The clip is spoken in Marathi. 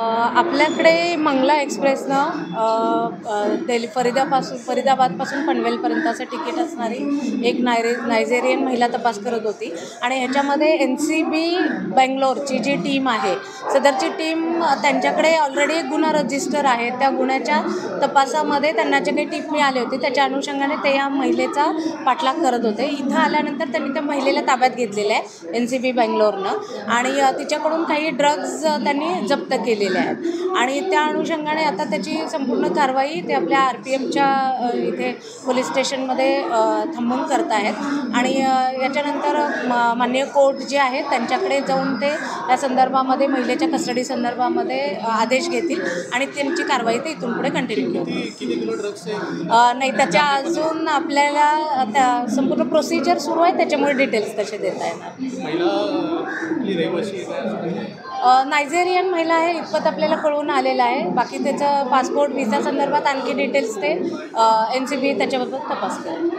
आपल्याकडे मंगला एक्सप्रेसनं दिल्ली फरीदाबादपासून पनवेलपर्यंत असं तिकीट असणारी एक नायजेरियन महिला तपास करत होती आणि ह्याच्यामध्ये NCB बेंगलोरची जी टीम आहे, सदरची टीम त्यांच्याकडे ऑलरेडी एक गुन्हा रजिस्टर आहे. त्या गुन्ह्याच्या तपासामध्ये त्यांना जे काही टीप मिळाली होती त्याच्या अनुषंगाने ते या महिलेचा पाठलाग करत होते. इथं आल्यानंतर त्यांनी त्या महिलेला ताब्यात घेतलेलं आहे NCB बेंगलोरनं आणि तिच्याकडून काही ड्रग्ज त्यांनी जप्त केलेले आहेत आणि त्या अनुषंगाने आता त्याची संपूर्ण कारवाई ते आपल्या RPMच्या इथे पोलीस स्टेशनमध्ये थांबून करत आहेत आणि याच्यानंतर माननीय कोर्ट जे आहेत त्यांच्याकडे जाऊन ते या संदर्भामध्ये महिलेच्या कस्टडी संदर्भामध्ये आदेश घेतील आणि त्यांची कारवाई ते इथून पुढे कंटिन्यू करतील. नाही, त्याच्या अजून आपल्याला त्या संपूर्ण प्रोसिजर सुरू आहे, त्याच्यामुळे डिटेल्स तसे देता येणार. नायजेरियन महिला आहे इतपत आपल्याला कळून आलेलं आहे. बाकी त्याचं पासपोर्ट व्हिसा संदर्भात आणखी डिटेल्स ते NCB त्याच्याबाबत तपास करेल.